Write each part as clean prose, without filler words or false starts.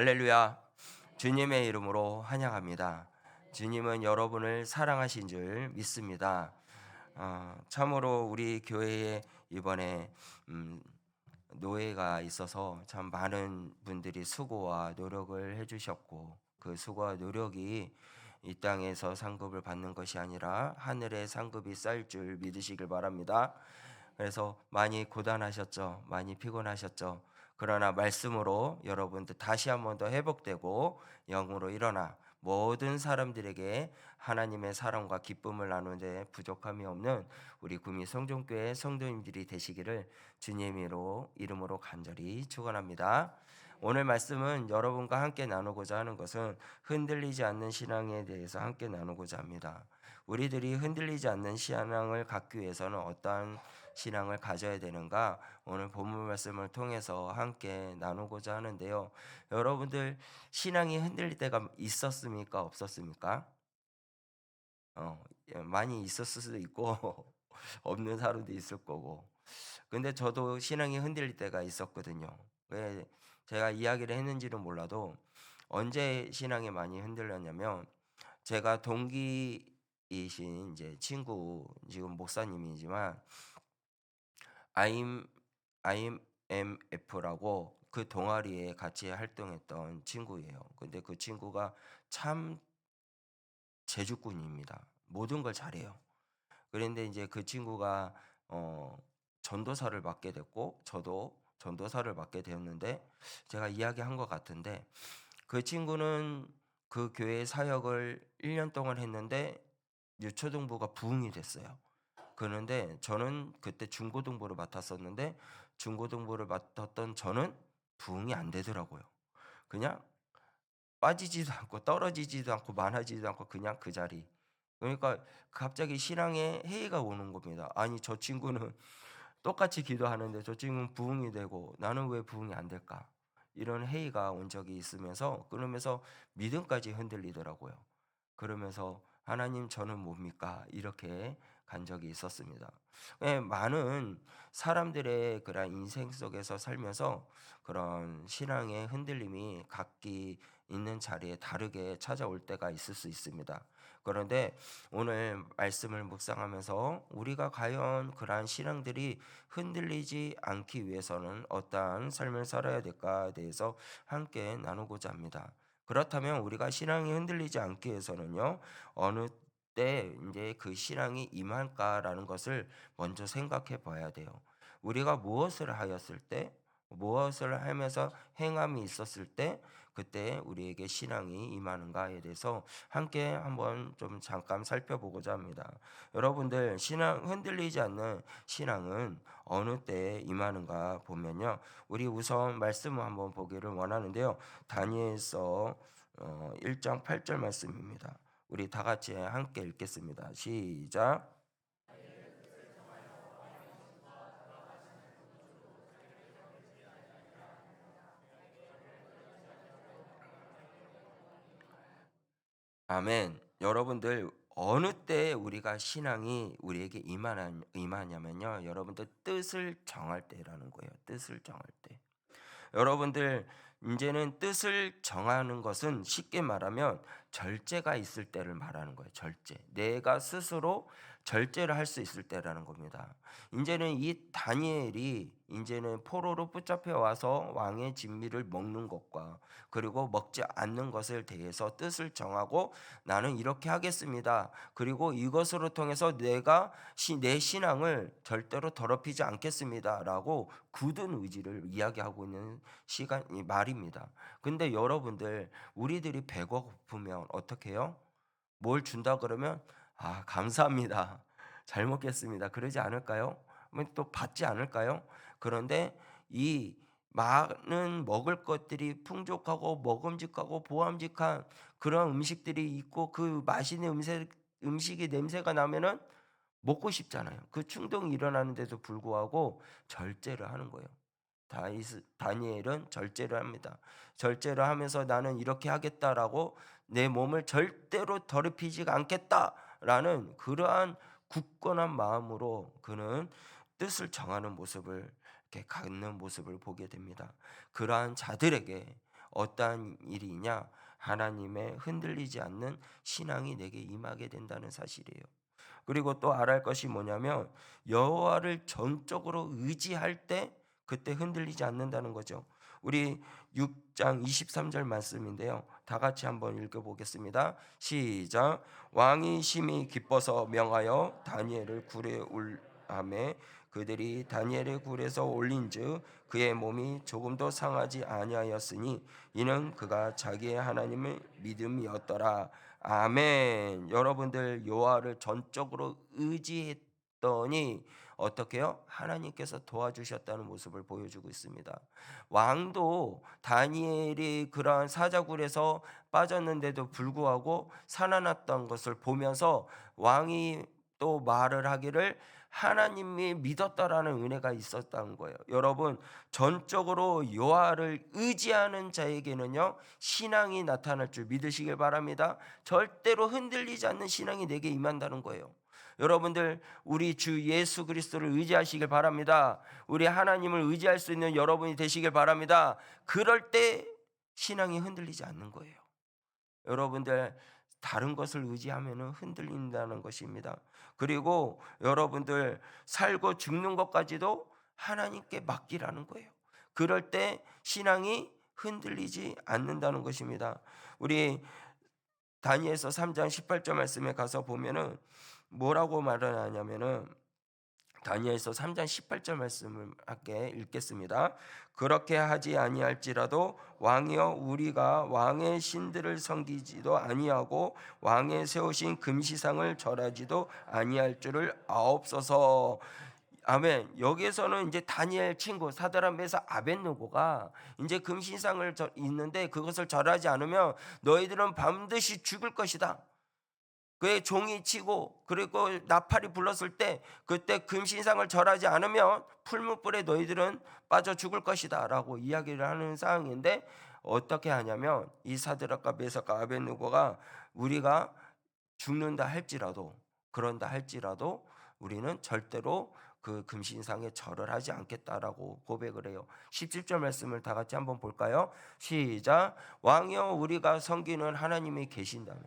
할렐루야. 주님의 이름으로 환영합니다. 주님은 여러분을 사랑하신 줄 믿습니다. 참으로 우리 교회에 이번에 노예가 있어서 참 많은 분들이 수고와 노력을 해주셨고, 그 수고와 노력이 이 땅에서 상급을 받는 것이 아니라 하늘의 상급이 쌓일 줄 믿으시길 바랍니다. 그래서 많이 고단하셨죠. 많이 피곤하셨죠. 그러나 말씀으로 여러분들 다시 한 번 더 회복되고 영으로 일어나 모든 사람들에게 하나님의 사랑과 기쁨을 나누는데 부족함이 없는 우리 구미 성종교회 성도님들이 되시기를 주님의 이름으로 간절히 축원합니다. 오늘 말씀은 여러분과 함께 나누고자 하는 것은 흔들리지 않는 신앙에 대해서 함께 나누고자 합니다. 우리들이 흔들리지 않는 신앙을 갖기 위해서는 어떠한 신앙을 가져야 되는가, 오늘 본문 말씀을 통해서 함께 나누고자 하는데요. 여러분들 신앙이 흔들릴 때가 있었습니까? 없었습니까? 많이 있었을 수도 있고 없는 사람도 있을 거고. 근데 저도 신앙이 흔들릴 때가 있었거든요. 왜 제가 이야기를 했는지는 몰라도 언제 신앙이 많이 흔들렸냐면, 제가 동기이신 이제 친구, 지금 목사님이지만 IMF라고 그 동아리에 같이 활동했던 친구예요. 근데 그 친구가 참 제주꾼입니다. 모든 걸 잘해요. 그런데 이제 그 친구가 전도사를 맡게 됐고, 저도 전도사를 맡게 되었는데, 제가 이야기한 것 같은데 그 친구는 그 교회 사역을 1년 동안 했는데 유초등부가 부흥이 됐어요. 그런데 저는 그때 중고등부를 맡았었는데, 중고등부를 맡았던 저는 부흥이 안 되더라고요. 그냥 빠지지도 않고 떨어지지도 않고 많아지지도 않고 그냥 그 자리. 그러니까 갑자기 신앙에 해이가 오는 겁니다. 아니, 저 친구는 똑같이 기도하는데 저 친구는 부흥이 되고 나는 왜 부흥이 안 될까? 이런 해이가 온 적이 있으면서, 그러면서 믿음까지 흔들리더라고요. 그러면서 하나님, 저는 뭡니까? 이렇게 간 적이 있었습니다. 많은 사람들의 그런 인생 속에서 살면서 그런 신앙의 흔들림이 각기 있는 자리에 다르게 찾아올 때가 있을 수 있습니다. 그런데 오늘 말씀을 묵상하면서 우리가 과연 그러한 신앙들이 흔들리지 않기 위해서는 어떠한 삶을 살아야 될까에 대해서 함께 나누고자 합니다. 그렇다면 우리가 신앙이 흔들리지 않기 위해서는요, 어느 때 이제 그 신앙이 임할까라는 것을 먼저 생각해 봐야 돼요. 우리가 무엇을 하였을 때, 무엇을 하면서 행함이 있었을 때 그때 우리에게 신앙이 임하는가에 대해서 함께 한번 좀 잠깐 살펴보고자 합니다. 여러분들, 신앙 흔들리지 않는 신앙은 어느 때에 임하는가 보면요, 우리 우선 말씀을 한번 보기를 원하는데요. 다니엘서 1장 8절 말씀입니다. 우리 다 같이 함께 읽겠습니다. 시작. 아멘. 여러분들, 어느 때 우리가 신앙이 우리에게 임하냐면요, 여러분들 뜻을 정할 때라는 거예요. 뜻을 정할 때. 여러분들, 이제는 뜻을 정하는 것은 쉽게 말하면 절제가 있을 때를 말하는 거예요. 절제. 내가 스스로 절제를 할 수 있을 때라는 겁니다. 이제는 이 다니엘이 이제는 포로로 붙잡혀 와서 왕의 진미를 먹는 것과 그리고 먹지 않는 것을 대해서 뜻을 정하고, 나는 이렇게 하겠습니다. 그리고 이것으로 통해서 내가 내 신앙을 절대로 더럽히지 않겠습니다라고 굳은 의지를 이야기하고 있는 시간 말입니다. 근데 여러분들, 우리들이 배가 고프면 어떻게 해요? 뭘 준다 그러면 감사합니다. 잘 먹겠습니다. 그러지 않을까요? 또 받지 않을까요? 그런데 이 많은 먹을 것들이 풍족하고 먹음직하고 보암직한 그런 음식들이 있고, 그 맛있는 음식이 냄새가 나면은 먹고 싶잖아요. 그 충동이 일어나는데도 불구하고 절제를 하는 거예요. 다니엘은 절제를 합니다. 절제를 하면서 나는 이렇게 하겠다라고, 내 몸을 절대로 더럽히지 않겠다라는 그러한 굳건한 마음으로 그는 뜻을 정하는 모습을, 이렇게 갖는 모습을 보게 됩니다. 그러한 자들에게 어떠한 일이냐? 하나님의 흔들리지 않는 신앙이 내게 임하게 된다는 사실이에요. 그리고 또 알아야 할 것이 뭐냐면 여호와를 전적으로 의지할 때 그때 흔들리지 않는다는 거죠. 우리 6장 23절 말씀인데요. 다 같이 한번 읽어보겠습니다. 시작. 왕이 심히 기뻐서 명하여 다니엘을 굴에 올하매 그들이 다니엘의 굴에서 올린즉 그의 몸이 조금도 상하지 아니하였으니 이는 그가 자기의 하나님을 믿음이었더라. 아멘. 여러분들 여호와를 전적으로 의지했더니 어떻게요? 하나님께서 도와주셨다는 모습을 보여주고 있습니다. 왕도 다니엘이 그러한 사자굴에서 빠졌는데도 불구하고 살아났던 것을 보면서 왕이 또 말을 하기를 하나님이 믿었다라는 은혜가 있었다는 거예요. 여러분, 전적으로 여호와를 의지하는 자에게는요 신앙이 나타날 줄 믿으시길 바랍니다. 절대로 흔들리지 않는 신앙이 내게 임한다는 거예요. 여러분들 우리 주 예수 그리스도를 의지하시길 바랍니다. 우리 하나님을 의지할 수 있는 여러분이 되시길 바랍니다. 그럴 때 신앙이 흔들리지 않는 거예요. 여러분들 다른 것을 의지하면 흔들린다는 것입니다. 그리고 여러분들 살고 죽는 것까지도 하나님께 맡기라는 거예요. 그럴 때 신앙이 흔들리지 않는다는 것입니다. 우리 다니엘서 3장 18절 말씀에 가서 보면은 뭐라고 말을 하냐면은 다니엘서 3장 18절 말씀을 함께 읽겠습니다. 그렇게 하지 아니할지라도 왕이여 우리가 왕의 신들을 섬기지도 아니하고 왕의 세우신 금시상을 절하지도 아니할 줄을 아옵소서. 아멘. 여기에서는 이제 다니엘 친구 사드락 메삭 아벳느고가 이제 금신상을 있는데 그것을 절하지 않으면 너희들은 반드시 죽을 것이다. 그의 종이 치고 그리고 나팔이 불렀을 때 그때 금신상을 절하지 않으면 풀무불에 너희들은 빠져 죽을 것이다 라고 이야기를 하는 상황인데 어떻게 하냐면 이 사드락과 메삭과 아벳느고가 우리가 죽는다 할지라도 그런다 할지라도 우리는 절대로 그 금신상에 절을 하지 않겠다라고 고백을 해요. 17절 말씀을 다 같이 한번 볼까요? 시작. 왕이여 우리가 섬기는 하나님이 계신다면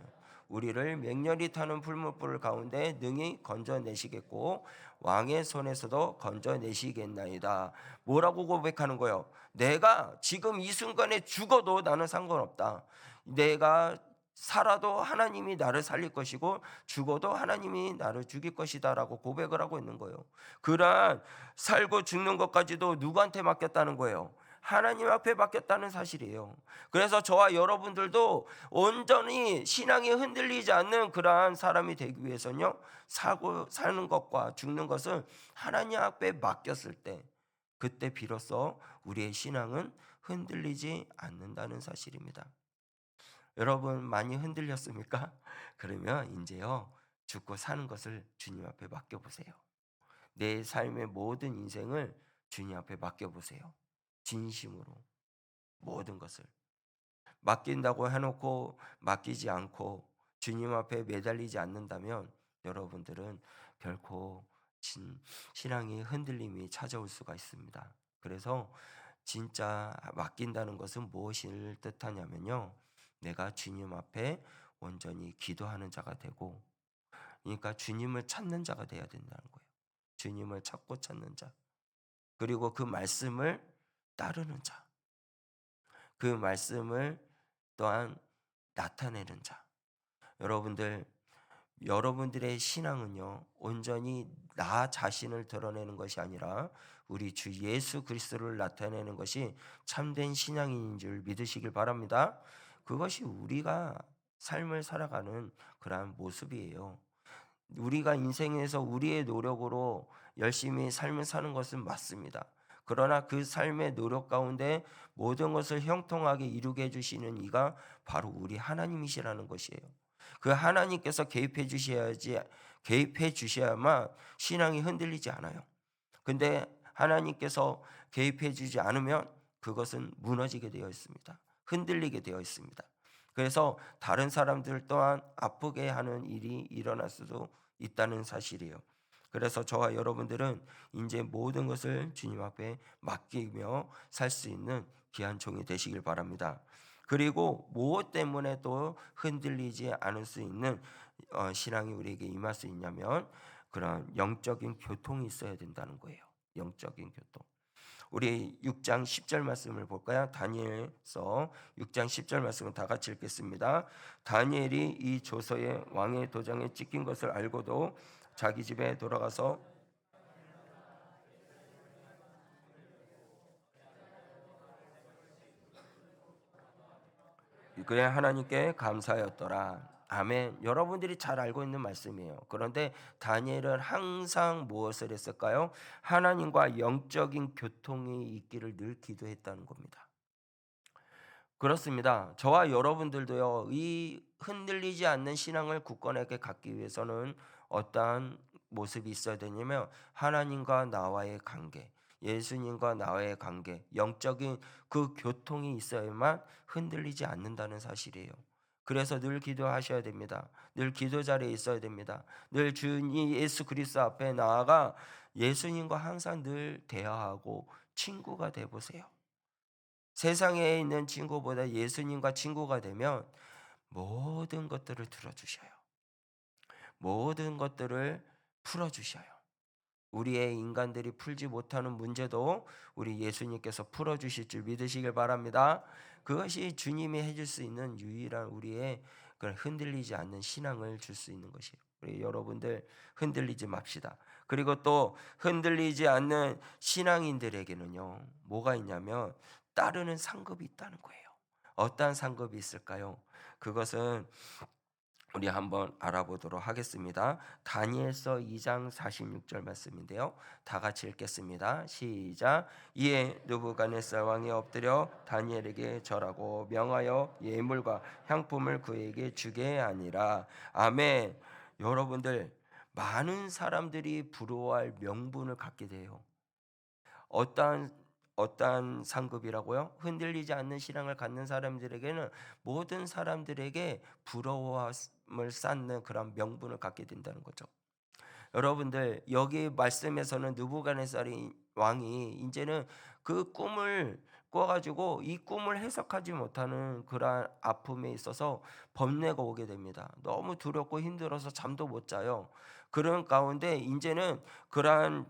우리를 맹렬히 타는 풀무불 가운데 능히 건져내시겠고 왕의 손에서도 건져내시겠나이다. 뭐라고 고백하는 거예요? 내가 지금 이 순간에 죽어도 나는 상관없다. 내가 살아도 하나님이 나를 살릴 것이고 죽어도 하나님이 나를 죽일 것이다 라고 고백을 하고 있는 거예요. 그러한 살고 죽는 것까지도 누구한테 맡겼다는 거예요? 하나님 앞에 맡겼다는 사실이에요. 그래서 저와 여러분들도 온전히 신앙이 흔들리지 않는 그러한 사람이 되기 위해서는요 사고 사는 것과 죽는 것은 하나님 앞에 맡겼을 때 그때 비로소 우리의 신앙은 흔들리지 않는다는 사실입니다. 여러분 많이 흔들렸습니까? 그러면 이제요 죽고 사는 것을 주님 앞에 맡겨보세요. 내 삶의 모든 인생을 주님 앞에 맡겨보세요. 진심으로 모든 것을 맡긴다고 해놓고 맡기지 않고 주님 앞에 매달리지 않는다면 여러분들은 결코 신앙의 흔들림이 찾아올 수가 있습니다. 그래서 진짜 맡긴다는 것은 무엇을 뜻하냐면요 내가 주님 앞에 온전히 기도하는 자가 되고 그러니까 주님을 찾는 자가 돼야 된다는 거예요. 주님을 찾고 찾는 자 그리고 그 말씀을 따르는 자 그 말씀을 또한 나타내는 자 여러분들 여러분들의 신앙은요 온전히 나 자신을 드러내는 것이 아니라 우리 주 예수 그리스도를 나타내는 것이 참된 신앙인 줄 믿으시길 바랍니다. 그것이 우리가 삶을 살아가는 그러한 모습이에요. 우리가 인생에서 우리의 노력으로 열심히 삶을 사는 것은 맞습니다. 그러나 그 삶의 노력 가운데 모든 것을 형통하게 이루게 해주시는 이가 바로 우리 하나님이시라는 것이에요. 그 하나님께서 개입해 주셔야만 신앙이 흔들리지 않아요. 근데 하나님께서 개입해 주지 않으면 그것은 무너지게 되어 있습니다. 흔들리게 되어 있습니다. 그래서 다른 사람들 또한 아프게 하는 일이 일어날 수도 있다는 사실이에요. 그래서 저와 여러분들은 이제 모든 것을 주님 앞에 맡기며 살 수 있는 귀한 종이 되시길 바랍니다. 그리고 무엇 때문에 또 흔들리지 않을 수 있는 신앙이 우리에게 임할 수 있냐면 그런 영적인 교통이 있어야 된다는 거예요. 영적인 교통. 우리 6장 10절 말씀을 볼까요? 다니엘서 6장 10절 말씀을 다 같이 읽겠습니다. 다니엘이 이 조서에 왕의 도장에 찍힌 것을 알고도 자기 집에 돌아가서 그의 하나님께 감사하였더라. 아멘. 여러분들이 잘 알고 있는 말씀이에요. 그런데 다니엘은 항상 무엇을 했을까요? 하나님과 영적인 교통이 있기를 늘 기도했다는 겁니다. 그렇습니다. 저와 여러분들도요, 이 흔들리지 않는 신앙을 굳건하게 갖기 위해서는 어떠한 모습이 있어야 되냐면 하나님과 나와의 관계, 예수님과 나와의 관계, 영적인 그 교통이 있어야만 흔들리지 않는다는 사실이에요. 그래서 늘 기도하셔야 됩니다. 늘 기도 자리에 있어야 됩니다. 늘 주님 예수 그리스도 앞에 나아가 예수님과 항상 늘 대화하고 친구가 돼 보세요. 세상에 있는 친구보다 예수님과 친구가 되면 모든 것들을 들어주셔요. 모든 것들을 풀어주셔요. 우리의 인간들이 풀지 못하는 문제도 우리 예수님께서 풀어주실 줄 믿으시길 바랍니다. 그것이 주님이 해줄 수 있는 유일한 우리의 그런 흔들리지 않는 신앙을 줄 수 있는 것이에요. 우리 여러분들 흔들리지 맙시다. 그리고 또 흔들리지 않는 신앙인들에게는요, 뭐가 있냐면 따르는 상급이 있다는 거예요. 어떠한 상급이 있을까요? 그것은 우리 한번 알아보도록 하겠습니다. 다니엘서 2장 46절 말씀인데요. 다 같이 읽겠습니다. 시작. 이에 느부갓네살 왕이 엎드려 다니엘에게 절하고 명하여 예물과 향품을 그에게 주게 하니라. 아멘. 여러분들 많은 사람들이 부러워할 명분을 갖게 돼요. 어떠한 상급이라고요? 흔들리지 않는 신앙을 갖는 사람들에게는 모든 사람들에게 부러움을 쌓는 그런 명분을 갖게 된다는 거죠. 여러분들 여기 말씀에서는 느부갓네살 왕이 이제는 그 꿈을 꿔가지고 이 꿈을 해석하지 못하는 그러한 아픔에 있어서 번뇌가 오게 됩니다. 너무 두렵고 힘들어서 잠도 못 자요. 그런 가운데 이제는 그러한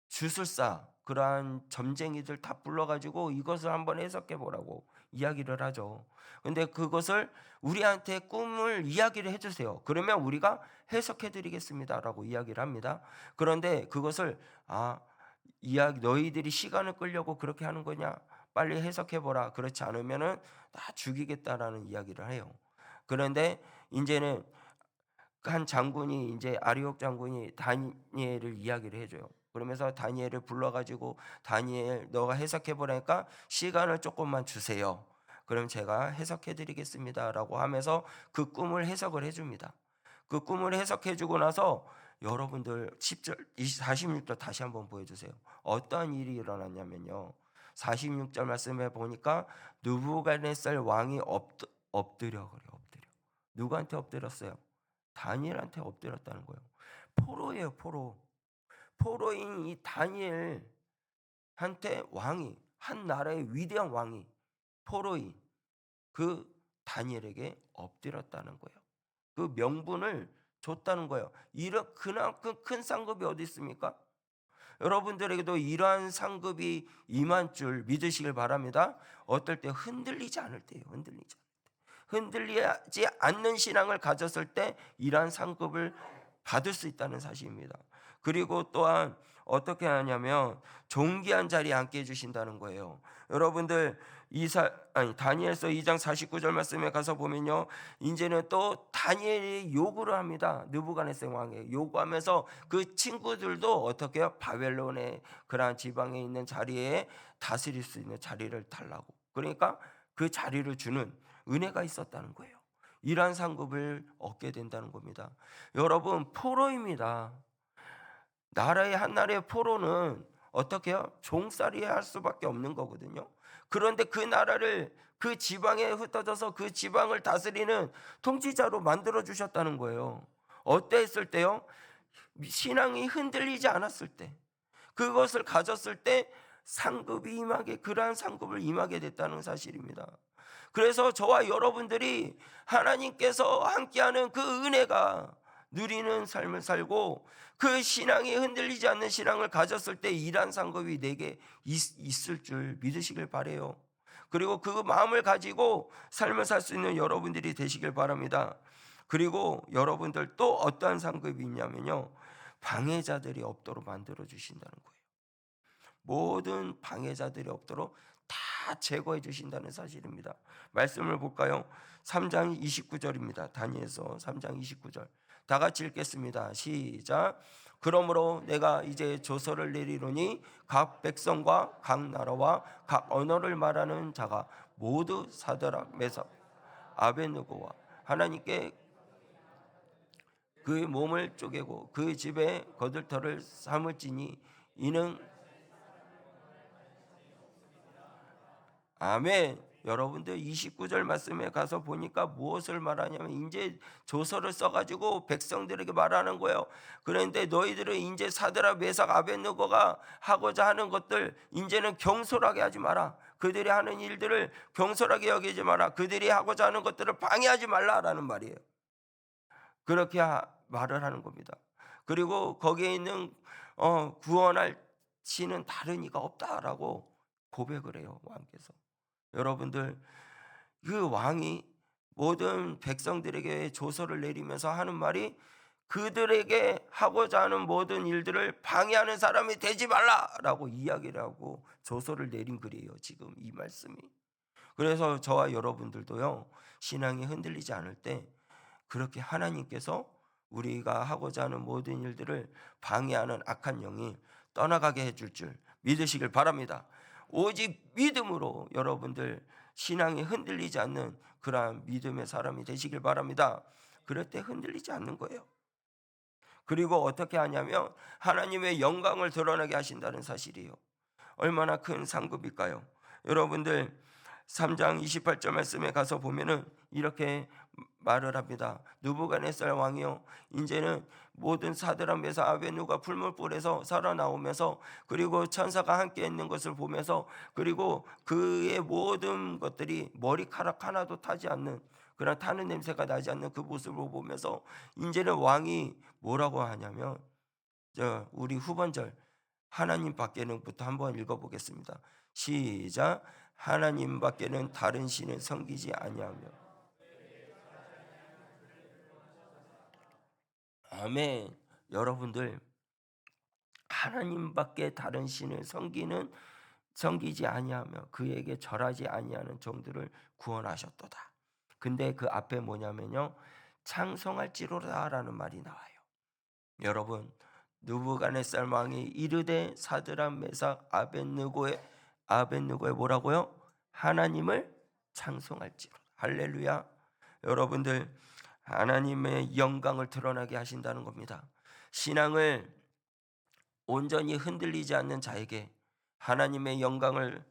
주술사 그러한 점쟁이들 다 불러가지고 이것을 한번 해석해 보라고 이야기를 하죠. 근데 그것을 우리한테 꿈을 이야기를 해주세요. 그러면 우리가 해석해 드리겠습니다라고 이야기를 합니다. 그런데 그것을 이야기 너희들이 시간을 끌려고 그렇게 하는 거냐? 빨리 해석해 보라. 그렇지 않으면은 다 죽이겠다라는 이야기를 해요. 그런데 이제는 한 장군이 이제 아리옥 장군이 다니엘을 이야기를 해줘요. 그러면서 다니엘을 불러가지고 다니엘 너가 해석해 보라니까 시간을 조금만 주세요. 그럼 제가 해석해 드리겠습니다라고 하면서 그 꿈을 해석을 해줍니다. 그 꿈을 해석해 주고 나서 여러분들 10절 46절 다시 한번 보여주세요. 어떤 일이 일어났냐면요. 46절 말씀해 보니까 느부갓네살 왕이 엎드려 그래요. 엎드려. 누구한테 엎드렸어요? 다니엘한테 엎드렸다는 거예요. 포로예요, 포로. 포로인 이 다니엘한테 왕이, 한 나라의 위대한 왕이 포로인 그 다니엘에게 엎드렸다는 거예요. 그 명분을 줬다는 거예요. 이런 그만큼 큰 상급이 어디 있습니까? 여러분들에게도 이러한 상급이 임한 줄 믿으시길 바랍니다. 어떨 때 흔들리지 않을 때예요. 흔들리지 않는 신앙을 가졌을 때 이러한 상급을 받을 수 있다는 사실입니다. 그리고 또한 어떻게 하냐면 존귀한 자리에 앉게 해주신다는 거예요. 여러분들 다니엘서 2장 49절 말씀에 가서 보면요, 이제는 또 다니엘이 요구를 합니다. 느부갓네살 왕에 요구하면서 그 친구들도 어떻게 해요? 바벨론의 그러한 지방에 있는 자리에 다스릴 수 있는 자리를 달라고. 그러니까 그 자리를 주는 은혜가 있었다는 거예요. 이러한 상급을 얻게 된다는 겁니다. 여러분, 포로입니다. 한 나라의 포로는 어떻게 해요? 종살이 할 수밖에 없는 거거든요. 그런데 그 나라를 그 지방에 흩어져서 그 지방을 다스리는 통치자로 만들어 주셨다는 거예요. 어땠을 때요? 신앙이 흔들리지 않았을 때, 그것을 가졌을 때 상급이 임하게, 그러한 상급을 임하게 됐다는 사실입니다. 그래서 저와 여러분들이 하나님께서 함께하는 그 은혜가 누리는 삶을 살고 그 신앙이 흔들리지 않는 신앙을 가졌을 때 이러한 상급이 내게 있을 줄 믿으시길 바라요. 그리고 그 마음을 가지고 삶을 살 수 있는 여러분들이 되시길 바랍니다. 그리고 여러분들 또 어떠한 상급이 있냐면요, 방해자들이 없도록 만들어 주신다는 거예요. 모든 방해자들이 없도록 다 제거해 주신다는 사실입니다. 말씀을 볼까요? 3장 29절입니다. 다니엘서 3장 29절. 다 같이 읽겠습니다. 시작. 그러므로 내가 이제 조서를 내리노니 각 백성과 각 나라와 각 언어를 말하는 자가 모두 사드락, 메삭, 아벳느고와 하나님께 그의 몸을 쪼개고 그 집에 거들터를 삼을지니 이는 아멘. 여러분들 29절 말씀에 가서 보니까 무엇을 말하냐면 이제 조서를 써가지고 백성들에게 말하는 거예요. 그런데 너희들은 이제 사드락, 메삭, 아벳느고가 하고자 하는 것들 이제는 경솔하게 하지 마라. 그들이 하는 일들을 경솔하게 여기지 마라. 그들이 하고자 하는 것들을 방해하지 말라라는 말이에요. 그렇게 말을 하는 겁니다. 그리고 거기에 있는 구원할 신은 다른 이가 없다라고 고백을 해요, 왕께서. 여러분들, 그 왕이 모든 백성들에게 조서를 내리면서 하는 말이 그들에게 하고자 하는 모든 일들을 방해하는 사람이 되지 말라라고 이야기를 하고 조서를 내린 글이에요, 지금 이 말씀이. 그래서 저와 여러분들도요, 신앙이 흔들리지 않을 때 그렇게 하나님께서 우리가 하고자 하는 모든 일들을 방해하는 악한 영이 떠나가게 해줄 줄 믿으시길 바랍니다. 오직 믿음으로 여러분들 신앙이 흔들리지 않는 그러한 믿음의 사람이 되시길 바랍니다. 그럴 때 흔들리지 않는 거예요. 그리고 어떻게 하냐면 하나님의 영광을 드러나게 하신다는 사실이에요. 얼마나 큰 상급일까요? 여러분들 3장 28절 말씀에 가서 보면은 이렇게 말을 합니다. 느부갓네살 왕이요, 이제는 모든 사드락, 메삭, 아벳느고가 풀무불에서 살아나오면서 그리고 천사가 함께 있는 것을 보면서 그리고 그의 모든 것들이 머리카락 하나도 타지 않는 그런 타는 냄새가 나지 않는 그 모습을 보면서 이제는 왕이 뭐라고 하냐면 우리 후반절 하나님 밖에는부터 한번 읽어보겠습니다. 시작. 하나님 밖에는 다른 신을 섬기지 아니하며. 아멘. 여러분들, 하나님 밖에 다른 신을 섬기지 아니하며 그에게 절하지 아니하는 종들을 구원하셨도다. 근데 그 앞에 뭐냐면요, 창성할지로다라는 말이 나와요. 여러분, 느부갓네살 왕이 이르되 사드락, 메삭, 아벳느고의 뭐라고요? 하나님을 찬송할지로다. 할렐루야. 여러분들, 하나님의 영광을 드러나게 하신다는 겁니다. 신앙을 온전히 흔들리지 않는 자에게 하나님의 영광을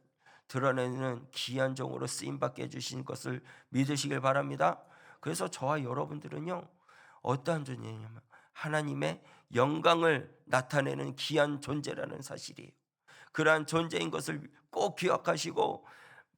드러내는 귀한 종으로 쓰임받게 해주신 것을 믿으시길 바랍니다. 그래서 저와 여러분들은요, 어떠한 존재냐면 하나님의 영광을 나타내는 귀한 존재라는 사실이에요. 그러한 존재인 것을 꼭 기억하시고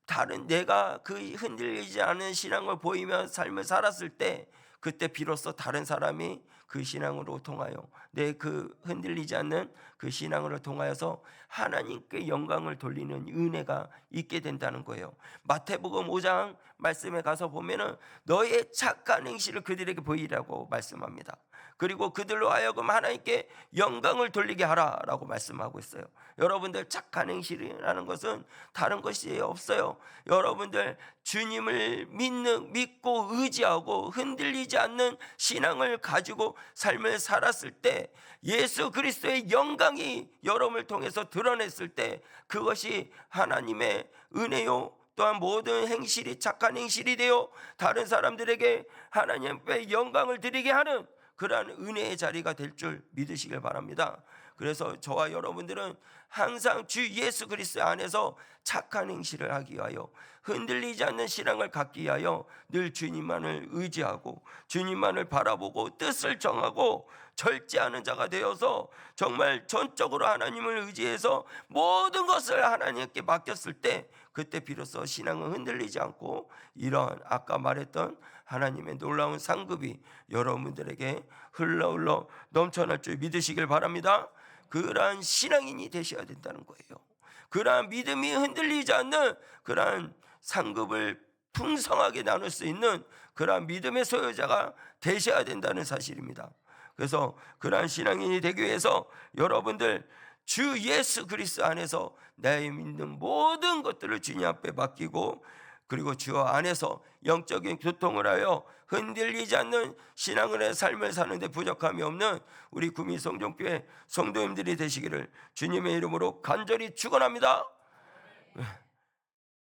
다른 내가 그 흔들리지 않은 신앙을 보이며 삶을 살았을 때 그때 비로소 다른 사람이 그 신앙으로 통하여 내 그 흔들리지 않는 그 신앙으로 통하여서 하나님께 영광을 돌리는 은혜가 있게 된다는 거예요. 마태복음 5장 말씀에 가서 보면은 너의 착한 행실을 그들에게 보이라고 말씀합니다. 그리고 그들로 하여금 하나님께 영광을 돌리게 하라라고 말씀하고 있어요. 여러분들, 착한 행실이라는 것은 다른 것이 없어요. 여러분들 주님을 믿고 의지하고 흔들리지 않는 신앙을 가지고 삶을 살았을 때 예수 그리스도의 영광이 여러분을 통해서 드러냈을 때 그것이 하나님의 은혜요, 또한 모든 행실이 착한 행실이 되어 다른 사람들에게 하나님의 영광을 드리게 하는 그러한 은혜의 자리가 될 줄 믿으시길 바랍니다. 그래서 저와 여러분들은 항상 주 예수 그리스도 안에서 착한 행실을 하기 위하여, 흔들리지 않는 신앙을 갖기 위하여 늘 주님만을 의지하고 주님만을 바라보고 뜻을 정하고 절제하는 자가 되어서 정말 전적으로 하나님을 의지해서 모든 것을 하나님께 맡겼을 때, 그때 비로소 신앙은 흔들리지 않고 이러한 아까 말했던 하나님의 놀라운 상급이 여러분들에게 흘러 넘쳐날 줄 믿으시길 바랍니다. 그러한 신앙인이 되셔야 된다는 거예요. 그러한 믿음이 흔들리지 않는 그러한 상급을 풍성하게 나눌 수 있는 그러한 믿음의 소유자가 되셔야 된다는 사실입니다. 그래서 그러한 신앙인이 되기 위해서 여러분들 주 예수 그리스도 안에서 내 믿는 모든 것들을 주님 앞에 맡기고, 그리고 주 안에서 영적인 교통을 하여 흔들리지 않는 신앙의 삶을 사는데 부족함이 없는 우리 구미 성전교회 성도님들이 되시기를 주님의 이름으로 간절히 축원합니다.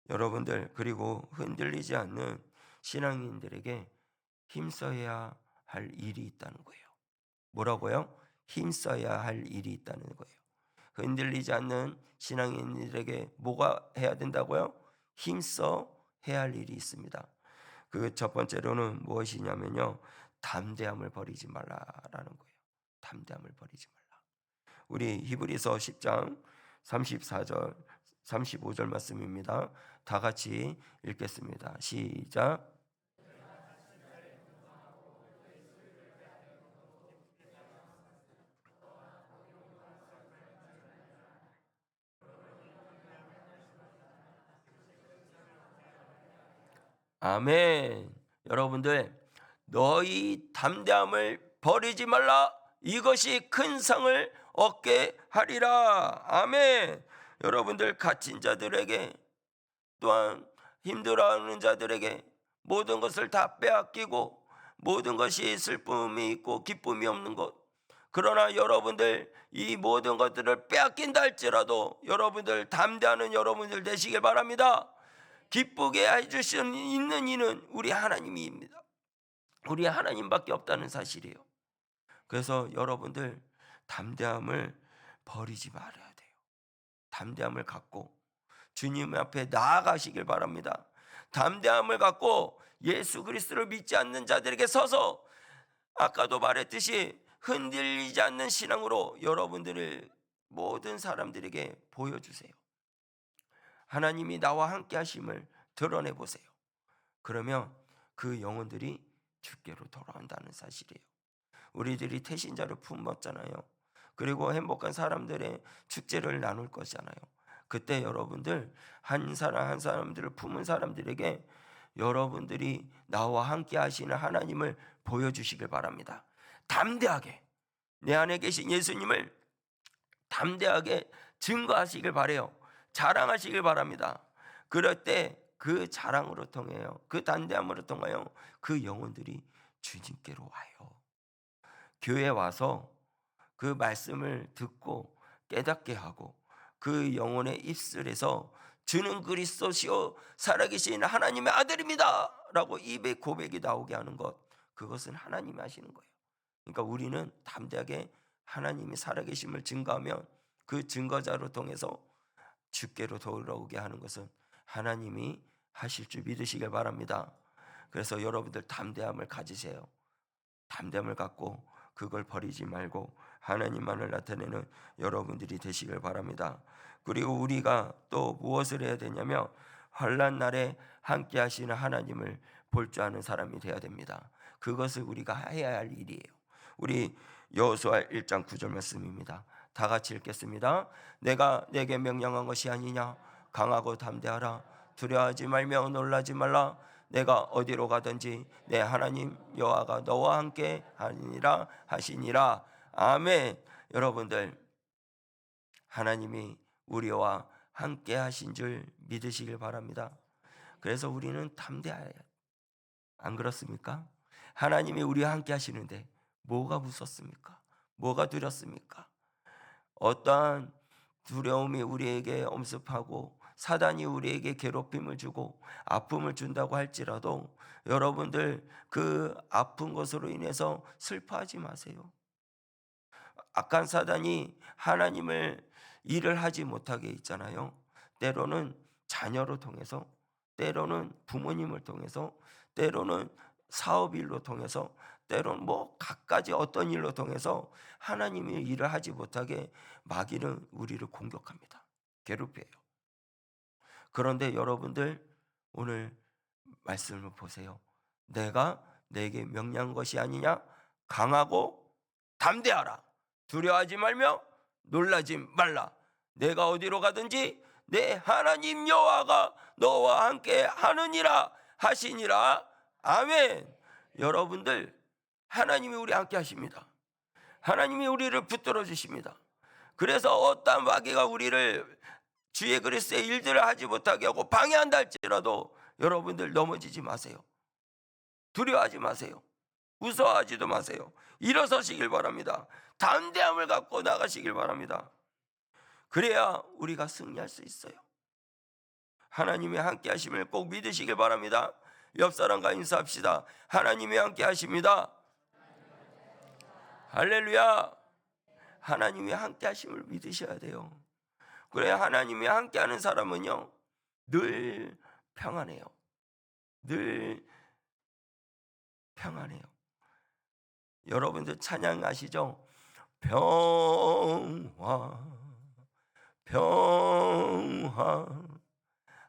여러분들, 그리고 흔들리지 않는 신앙인들에게 힘써야 할 일이 있다는 거예요. 뭐라고요? 힘써야 할 일이 있다는 거예요. 흔들리지 않는 신앙인들에게 뭐가 해야 된다고요? 힘써 해야 할 일이 있습니다. 그 첫 번째로는 무엇이냐면요, 담대함을 버리지 말라라는 거예요. 담대함을 버리지 말라. 우리 히브리서 10장 34절 35절 말씀입니다. 다 같이 읽겠습니다. 시작. 아멘. 여러분들, 너희 담대함을 버리지 말라. 이것이 큰 상을 얻게 하리라. 아멘. 여러분들, 갇힌 자들에게, 또한 힘들어하는 자들에게 모든 것을 다 빼앗기고 모든 것이 슬픔이 있고 기쁨이 없는 것, 그러나 여러분들 이 모든 것들을 빼앗긴다 할지라도 여러분들 담대하는 여러분들 되시길 바랍니다. 기쁘게 해줄 수 있는 이는 우리 하나님입니다. 우리 하나님밖에 없다는 사실이에요. 그래서 여러분들 담대함을 버리지 말아야 돼요. 담대함을 갖고 주님 앞에 나아가시길 바랍니다. 담대함을 갖고 예수 그리스도를 믿지 않는 자들에게 서서 아까도 말했듯이 흔들리지 않는 신앙으로 여러분들을 모든 사람들에게 보여주세요. 하나님이 나와 함께 하심을 드러내 보세요. 그러면 그 영혼들이 주께로 돌아온다는 사실이에요. 우리들이 태신자를 품었잖아요. 그리고 행복한 사람들의 축제를 나눌 것이잖아요. 그때 여러분들 한 사람 한 사람들을 품은 사람들에게 여러분들이 나와 함께 하시는 하나님을 보여주시길 바랍니다. 담대하게 내 안에 계신 예수님을 담대하게 증거하시길 바라요. 자랑하시길 바랍니다. 그럴 때 그 자랑으로 통해요, 그 담대함으로 통하여 그 영혼들이 주님께로 와요. 교회에 와서 그 말씀을 듣고 깨닫게 하고 그 영혼의 입술에서 주는 그리스도시요 살아계신 하나님의 아들입니다 라고 입에 고백이 나오게 하는 것, 그것은 하나님이 하시는 거예요. 그러니까 우리는 담대하게 하나님이 살아계심을 증거하면 그 증거자로 통해서 주께로 돌아오게 하는 것은 하나님이 하실 줄 믿으시길 바랍니다. 그래서 여러분들 담대함을 가지세요. 담대함을 갖고 그걸 버리지 말고 하나님만을 나타내는 여러분들이 되시길 바랍니다. 그리고 우리가 또 무엇을 해야 되냐면 환난 날에 함께 하시는 하나님을 볼 줄 아는 사람이 되어야 됩니다. 그것을 우리가 해야 할 일이에요. 우리 여호수아 1장 9절 말씀입니다. 다 같이 읽겠습니다. 내가 내게 명령한 것이 아니냐? 강하고 담대하라. 두려워하지 말며 놀라지 말라. 내가 어디로 가든지 내 하나님 여호와가 너와 함께 하니라 하시니라. 아멘. 여러분들, 하나님이 우리와 함께 하신 줄 믿으시길 바랍니다. 그래서 우리는 담대해야 해요. 안 그렇습니까? 하나님이 우리와 함께 하시는데 뭐가 무섭습니까? 뭐가 두렵습니까? 어떠한 두려움이 우리에게 엄습하고 사단이 우리에게 괴롭힘을 주고 아픔을 준다고 할지라도 여러분들 그 아픈 것으로 인해서 슬퍼하지 마세요. 악한 사단이 하나님을 일을 하지 못하게 있잖아요. 때로는 자녀로 통해서, 때로는 부모님을 통해서, 때로는 사업 일로 통해서, 때로는 뭐 갖가지 어떤 일로 통해서 하나님이 일을 하지 못하게 마귀는 우리를 공격합니다. 괴롭혀요. 그런데 여러분들 오늘 말씀을 보세요. 내가 내게 명령한 것이 아니냐? 강하고 담대하라. 두려워하지 말며 놀라지 말라. 내가 어디로 가든지 내 하나님 여호와가 너와 함께 하느니라 하시니라. 아멘. 여러분들, 하나님이 우리 함께 하십니다. 하나님이 우리를 붙들어 주십니다. 그래서 어떤 마귀가 우리를 주의 그리스도의 일들을 하지 못하게 하고 방해한다 할지라도 여러분들 넘어지지 마세요. 두려워하지 마세요. 무서워하지도 마세요. 일어서시길 바랍니다. 담대함을 갖고 나가시길 바랍니다. 그래야 우리가 승리할 수 있어요. 하나님이 함께 하심을 꼭 믿으시길 바랍니다. 옆 사람과 인사합시다. 하나님이 함께 하십니다. 할렐루야. 하나님이 함께 하심을 믿으셔야 돼요. 그래야 하나님이 함께 하는 사람은요 늘 평안해요. 늘 평안해요. 여러분들 찬양 아시죠? 평화 평화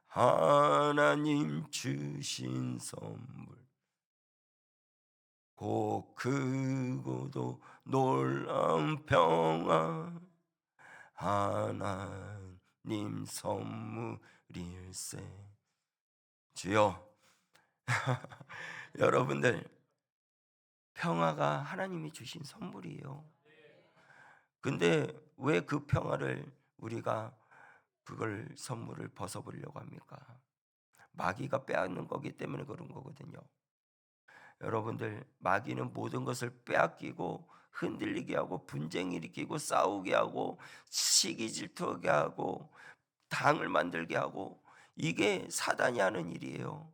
하나님 주신 선물 곧 크고도 놀라운 평화 하나님 선물일세. 주여 여러분들 평화가 하나님이 주신 선물이에요. 근데 왜 그 평화를 우리가 그걸 선물을 벗어보려고 합니까? 마귀가 빼앗는 거기 때문에 그런 거거든요. 여러분들 마귀는 모든 것을 빼앗기고 흔들리게 하고 분쟁 일으키고 싸우게 하고 시기 질투하게 하고 당을 만들게 하고 이게 사단이 하는 일이에요.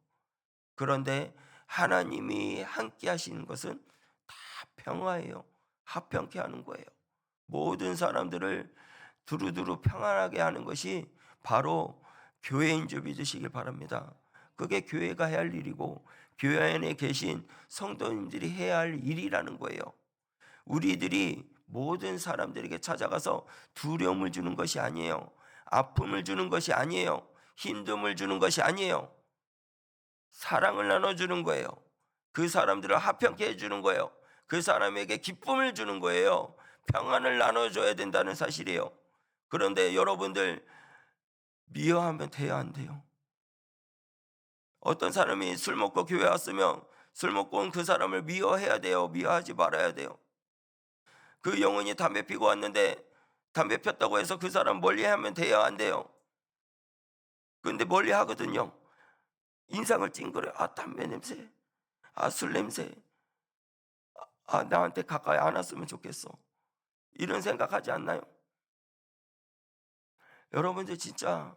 그런데 하나님이 함께 하시는 것은 다 평화예요. 화평케 하는 거예요. 모든 사람들을 두루두루 평안하게 하는 것이 바로 교회인 줄 믿으시길 바랍니다. 그게 교회가 해야 할 일이고 교회 안에 계신 성도님들이 해야 할 일이라는 거예요. 우리들이 모든 사람들에게 찾아가서 두려움을 주는 것이 아니에요. 아픔을 주는 것이 아니에요. 힘듦을 주는 것이 아니에요. 사랑을 나눠주는 거예요. 그 사람들을 화평케 해주는 거예요. 그 사람에게 기쁨을 주는 거예요. 평안을 나눠줘야 된다는 사실이에요. 그런데 여러분들 미워하면 돼요, 안 돼요? 어떤 사람이 술 먹고 교회 왔으면 술 먹고 온 그 사람을 미워해야 돼요? 미워하지 말아야 돼요? 그 영혼이 담배 피고 왔는데 담배 폈다고 해서 그 사람 멀리하면 돼요, 안 돼요? 근데 멀리 하거든요. 인상을 찡그려. 아, 담배 냄새, 아, 술 냄새, 아, 나한테 가까이 안 왔으면 좋겠어. 이런 생각하지 않나요? 여러분들 진짜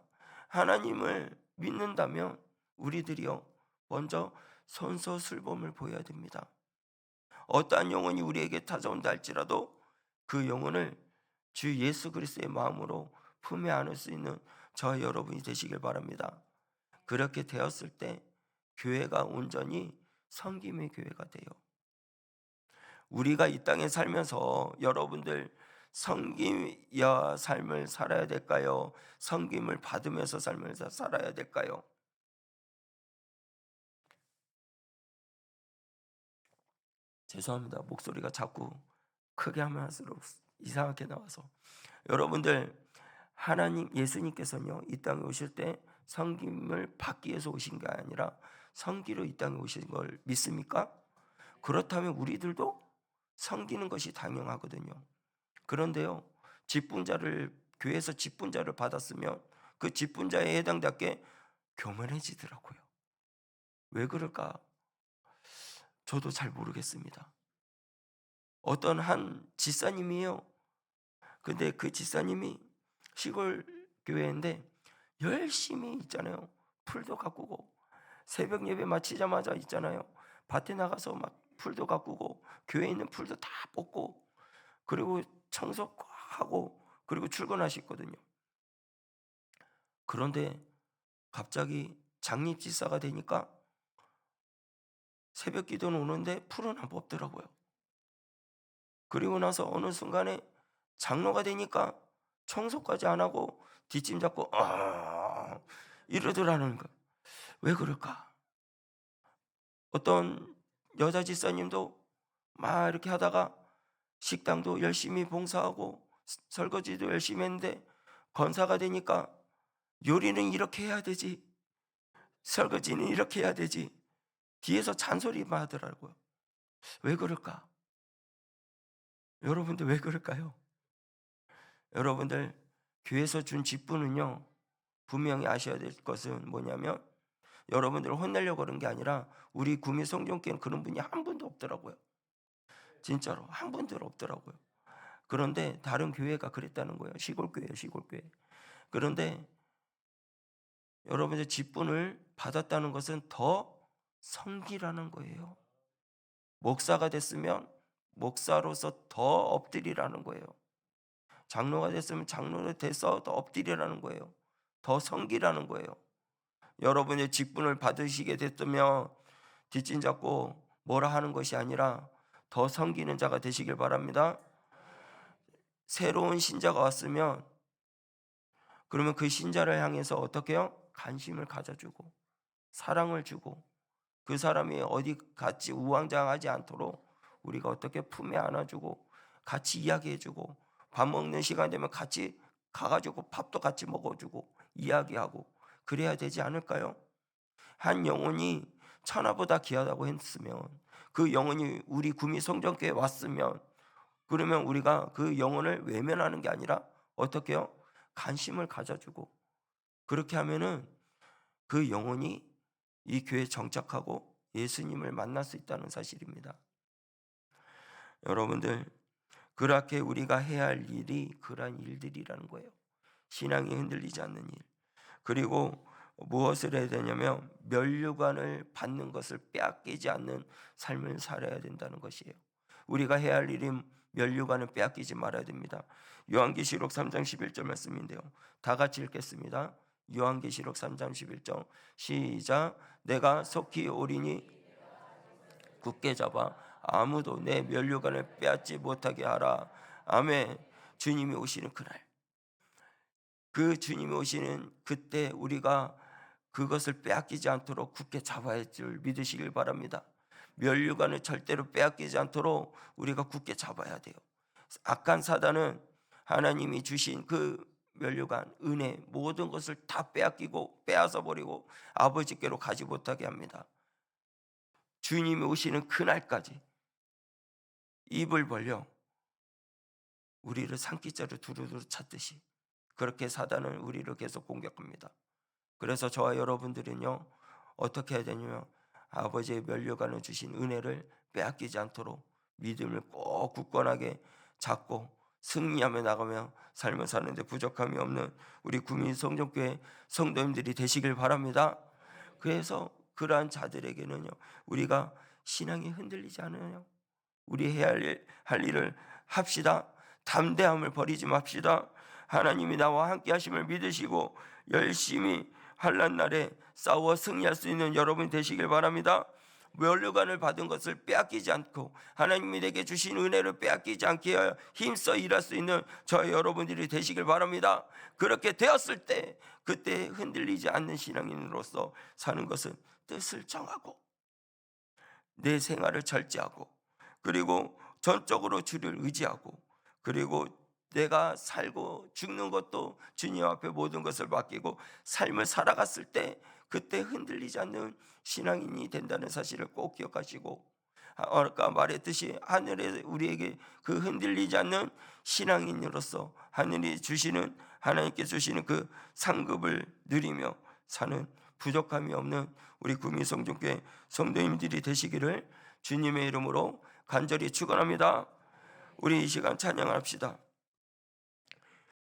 하나님을 믿는다면 우리들이요 먼저 선서술범을 보여야 됩니다. 어떠한 영혼이 우리에게 찾아온다 할지라도 그 영혼을 주 예수 그리스도의 마음으로 품에 안을 수 있는 저 여러분이 되시길 바랍니다. 그렇게 되었을 때 교회가 온전히 섬김의 교회가 돼요. 우리가 이 땅에 살면서 여러분들 섬김의 삶을 살아야 될까요? 섬김을 받으면서 삶을 살아야 될까요? 죄송합니다. 목소리가 자꾸 크게 하면 할수록 이상하게 나와서. 여러분들 하나님 예수님께서는요 이 땅에 오실 때 섬김을 받기 위해서 오신 게 아니라 섬기러 이 땅에 오신 걸 믿습니까? 그렇다면 우리들도 섬기는 것이 당연하거든요. 그런데요 직분자를 교회에서 직분자를 받았으면 그 직분자에 해당되게 교만해지더라고요. 왜 그럴까? 저도 잘 모르겠습니다. 어떤 한 지사님이에요. 근데 그 지사님이 시골 교회인데 열심히 있잖아요. 풀도 가꾸고 새벽 예배 마치자마자 있잖아요. 밭에 나가서 막 풀도 가꾸고 교회에 있는 풀도 다 뽑고 그리고 청소하고 그리고 출근하셨거든요. 그런데 갑자기 장립지사가 되니까 새벽 기도는 오는데 풀은 안 뽑더라고요. 그리고 나서 어느 순간에 장로가 되니까 청소까지 안 하고 뒷짐 잡고 이러더라는 거예요. 왜 그럴까? 어떤 여자 집사님도 막 이렇게 하다가 식당도 열심히 봉사하고 설거지도 열심히 했는데 권사가 되니까 요리는 이렇게 해야 되지, 설거지는 이렇게 해야 되지, 뒤에서 잔소리만 하더라고요. 왜 그럴까? 여러분들 왜 그럴까요? 여러분들 교회에서 준 직분은요, 분명히 아셔야 될 것은 뭐냐면 여러분들을 혼내려고 그런 게 아니라 우리 구미 성전교회는 그런 분이 한 분도 없더라고요. 진짜로 한 분도 없더라고요. 그런데 다른 교회가 그랬다는 거예요. 시골교회예요, 시골교회. 그런데 여러분의 직분을 받았다는 것은 더 섬기라는 거예요. 목사가 됐으면 목사로서 더 엎드리라는 거예요. 장로가 됐으면 장로로 돼서 더 엎드리라는 거예요. 더 섬기라는 거예요. 여러분의 직분을 받으시게 됐으면 뒷짐 잡고 뭐라 하는 것이 아니라 더 섬기는 자가 되시길 바랍니다. 새로운 신자가 왔으면 그러면 그 신자를 향해서 어떻게 해요? 관심을 가져주고 사랑을 주고 그 사람이 어디 같이 우왕좌왕하지 않도록 우리가 어떻게 품에 안아주고 같이 이야기해주고 밥 먹는 시간 되면 같이 가가지고 밥도 같이 먹어주고 이야기하고 그래야 되지 않을까요? 한 영혼이 천하보다 귀하다고 했으면 그 영혼이 우리 구미 성전교회에 왔으면 그러면 우리가 그 영혼을 외면하는 게 아니라 어떻게 해요? 관심을 가져주고 그렇게 하면은 그 영혼이 이 교회에 정착하고 예수님을 만날 수 있다는 사실입니다. 여러분들 그렇게 우리가 해야 할 일이 그러한 일들이라는 거예요. 신앙이 흔들리지 않는 일. 그리고 무엇을 해야 되냐면 면류관을 받는 것을 빼앗기지 않는 삶을 살아야 된다는 것이에요. 우리가 해야 할 일이 면류관을 빼앗기지 말아야 됩니다. 요한계시록 3장 11절 말씀인데요. 다 같이 읽겠습니다. 요한계시록 3장 11절 시작. 내가 속히 오리니 굳게 잡아 아무도 내 면류관을 빼앗지 못하게 하라. 아멘. 주님이 오시는 그날, 그 주님이 오시는 그때 우리가 그것을 빼앗기지 않도록 굳게 잡아야 할 줄 믿으시길 바랍니다. 면류관을 절대로 빼앗기지 않도록 우리가 굳게 잡아야 돼요. 악한 사단은 하나님이 주신 그 면류관, 은혜 모든 것을 다 빼앗기고 빼앗아 버리고 아버지께로 가지 못하게 합니다. 주님이 오시는 그날까지 입을 벌려 우리를 산기자루 두루두루 찾듯이 그렇게 사단은 우리를 계속 공격합니다. 그래서 저와 여러분들은요 어떻게 해야 되냐면 아버지의 면류관을 주신 은혜를 빼앗기지 않도록 믿음을 꼭 굳건하게 잡고 승리하며 나가며 삶을 사는데 부족함이 없는 우리 구미 성전교회 성도님들이 되시길 바랍니다. 그래서 그러한 자들에게는요 우리가 신앙이 흔들리지 않아요. 우리 해야 할 일을 합시다. 담대함을 버리지 맙시다. 하나님이 나와 함께 하심을 믿으시고 열심히 환난 날에 싸워 승리할 수 있는 여러분 되시길 바랍니다. 면류관을 받은 것을 빼앗기지 않고 하나님이 내게 주신 은혜를 빼앗기지 않게 하여 힘써 일할 수 있는 저 여러분들이 되시길 바랍니다. 그렇게 되었을 때 그때 흔들리지 않는 신앙인으로서 사는 것은 뜻을 정하고 내 생활을 절제하고 그리고 전적으로 주를 의지하고 그리고 내가 살고 죽는 것도 주님 앞에 모든 것을 맡기고 삶을 살아갔을 때 그때 흔들리지 않는 신앙인이 된다는 사실을 꼭 기억하시고 아까 말했듯이 하늘에 우리에게 그 흔들리지 않는 신앙인으로서 하늘이 주시는 하나님께 주시는 그 상급을 누리며 사는 부족함이 없는 우리 구미 성전교회 성도님들이 되시기를 주님의 이름으로 간절히 축원합니다. 우리 이 시간 찬양합시다.